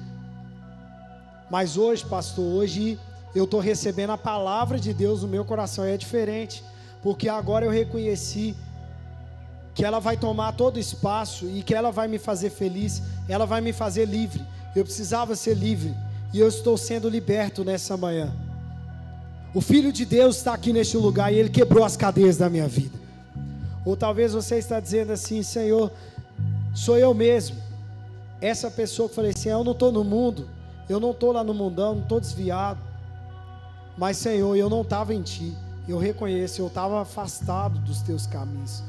Mas hoje, pastor, hoje eu estou recebendo a palavra de Deus no meu coração, e é diferente, porque agora eu reconheci que ela vai tomar todo espaço, e que ela vai me fazer feliz, ela vai me fazer livre. Eu precisava ser livre, e eu estou sendo liberto nessa manhã. O Filho de Deus está aqui neste lugar, e Ele quebrou as cadeias da minha vida. Ou talvez você está dizendo assim: Senhor, sou eu mesmo, essa pessoa que falei assim: eu não estou no mundo, eu não estou lá no mundão, não estou desviado. Mas Senhor, eu não estava em Ti, eu reconheço, eu estava afastado dos Teus caminhos.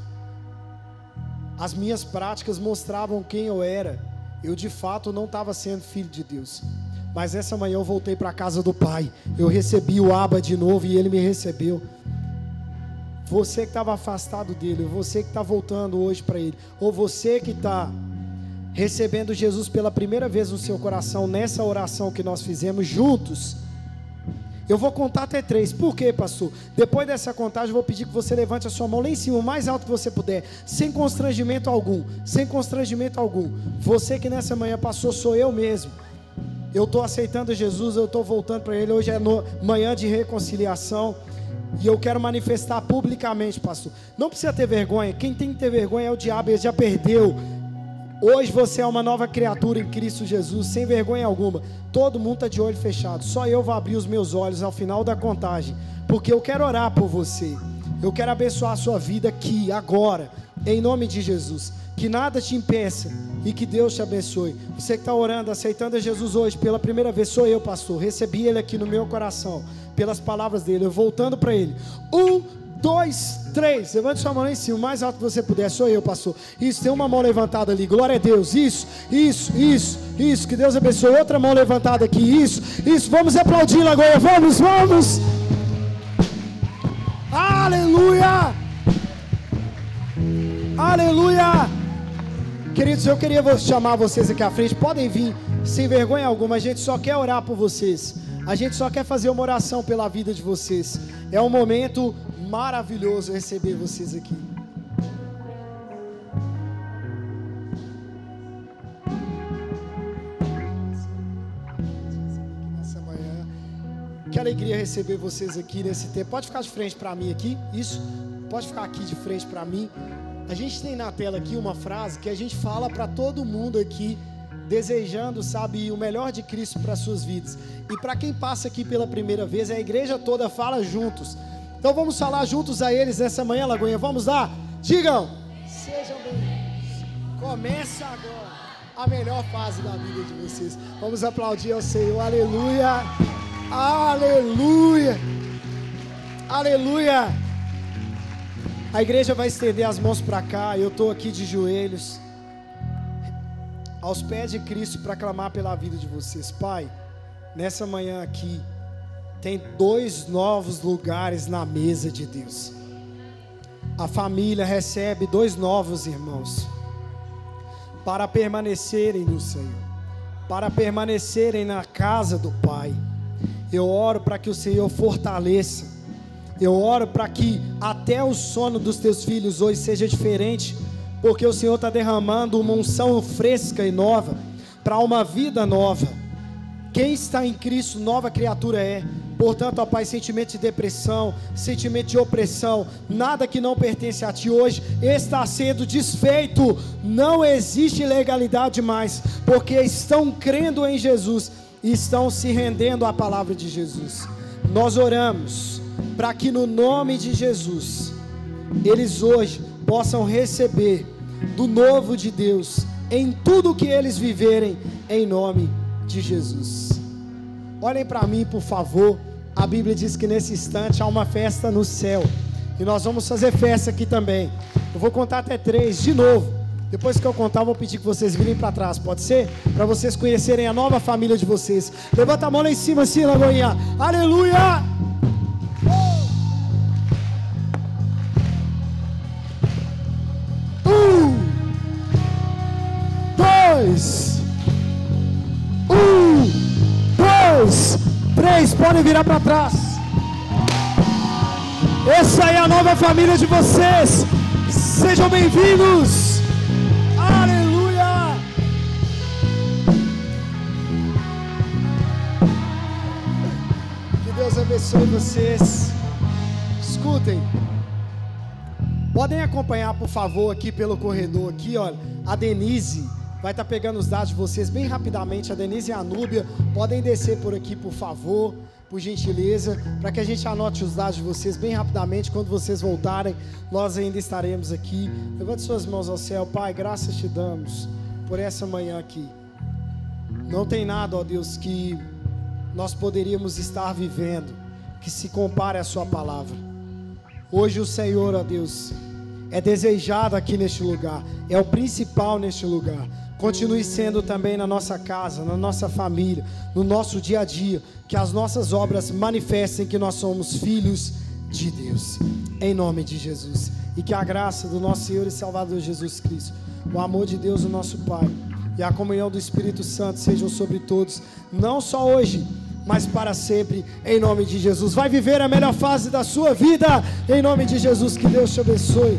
As minhas práticas mostravam quem eu era, eu de fato não estava sendo filho de Deus. Mas essa manhã eu voltei para a casa do Pai, eu recebi o Abba de novo, e Ele me recebeu. Você que estava afastado dEle, você que está voltando hoje para Ele, ou você que está recebendo Jesus pela primeira vez no seu coração, nessa oração que nós fizemos juntos, eu vou contar até 3. Por quê, pastor? Depois dessa contagem eu vou pedir que você levante a sua mão lá em cima, o mais alto que você puder, sem constrangimento algum, sem constrangimento algum. Você que nessa manhã passou, sou eu mesmo. Eu estou aceitando Jesus, eu estou voltando para Ele. Hoje é manhã de reconciliação, e eu quero manifestar publicamente, pastor. Não precisa ter vergonha, quem tem que ter vergonha é o diabo, ele já perdeu. Hoje você é uma nova criatura em Cristo Jesus, sem vergonha alguma. Todo mundo está de olho fechado, só eu vou abrir os meus olhos ao final da contagem, porque eu quero orar por você. Eu quero abençoar a sua vida aqui, agora, em nome de Jesus. Que nada te impeça e que Deus te abençoe. Você que está orando, aceitando a Jesus hoje pela primeira vez, sou eu, pastor. Recebi Ele aqui no meu coração, pelas palavras dele, eu voltando para Ele. 1, 2, 3, levante sua mão lá em cima, o mais alto que você puder. Sou eu, pastor. Isso, tem uma mão levantada ali, glória a Deus. Isso, que Deus abençoe. Outra mão levantada aqui, isso, vamos aplaudir agora, vamos. Aleluia, aleluia. Queridos, eu queria chamar vocês aqui à frente. Podem vir sem vergonha alguma. A gente só quer orar por vocês. A gente só quer fazer uma oração pela vida de vocês. É um momento maravilhoso receber vocês aqui. Nessa manhã, que alegria receber vocês aqui nesse tempo. Pode ficar de frente para mim aqui. Isso. Pode ficar aqui de frente para mim. A gente tem na tela aqui uma frase que a gente fala para todo mundo aqui, desejando, sabe, o melhor de Cristo para suas vidas. E para quem passa aqui pela primeira vez, a igreja toda fala juntos. Então vamos falar juntos a eles nessa manhã, Lagoinha. Vamos lá? Digam: sejam bem-vindos. Começa agora a melhor fase da vida de vocês. Vamos aplaudir ao Senhor. Aleluia, aleluia, aleluia. A igreja vai estender as mãos para cá. Eu estou aqui de joelhos aos pés de Cristo para clamar pela vida de vocês. Pai, nessa manhã aqui tem 2 novos lugares na mesa de Deus. A família recebe 2 novos irmãos para permanecerem no Senhor, para permanecerem na casa do Pai. Eu oro para que o Senhor fortaleça. Eu oro para que até o sono dos teus filhos hoje seja diferente, porque o Senhor está derramando uma unção fresca e nova, para uma vida nova. Quem está em Cristo, nova criatura é. Portanto, ó Pai, sentimento de depressão, sentimento de opressão, nada que não pertence a Ti hoje está sendo desfeito. Não existe ilegalidade mais, porque estão crendo em Jesus e estão se rendendo à palavra de Jesus. Nós oramos para que no nome de Jesus, eles hoje possam receber do novo de Deus, em tudo que eles viverem, em nome de Jesus. Olhem para mim, por favor. A Bíblia diz que nesse instante há uma festa no céu, e nós vamos fazer festa aqui também. Eu vou contar até 3 de novo. Depois que eu contar, eu vou pedir que vocês virem para trás, pode ser? Para vocês conhecerem a nova família de vocês. Levanta a mão lá em cima assim, Lagoinha. Aleluia! 2, 3, podem virar para trás. Essa é a nova família de vocês. Sejam bem-vindos. Aleluia. Que Deus abençoe vocês. Escutem. Podem acompanhar, por favor, aqui pelo corredor aqui, olha. A Denise vai estar pegando os dados de vocês bem rapidamente. A Denise e a Núbia podem descer por aqui, por favor, por gentileza, para que a gente anote os dados de vocês bem rapidamente. Quando vocês voltarem, nós ainda estaremos aqui. Levante suas mãos ao céu. Pai, graças te damos por essa manhã aqui. Não tem nada, ó Deus, que nós poderíamos estar vivendo que se compare à sua palavra. Hoje o Senhor, ó Deus, é desejado aqui neste lugar, é o principal neste lugar. Continue sendo também na nossa casa, na nossa família, no nosso dia a dia, que as nossas obras manifestem que nós somos filhos de Deus, em nome de Jesus. E que a graça do nosso Senhor e Salvador Jesus Cristo, o amor de Deus, o nosso Pai, e a comunhão do Espírito Santo sejam sobre todos, não só hoje, mas para sempre, em nome de Jesus. Vai viver a melhor fase da sua vida, em nome de Jesus. Que Deus te abençoe.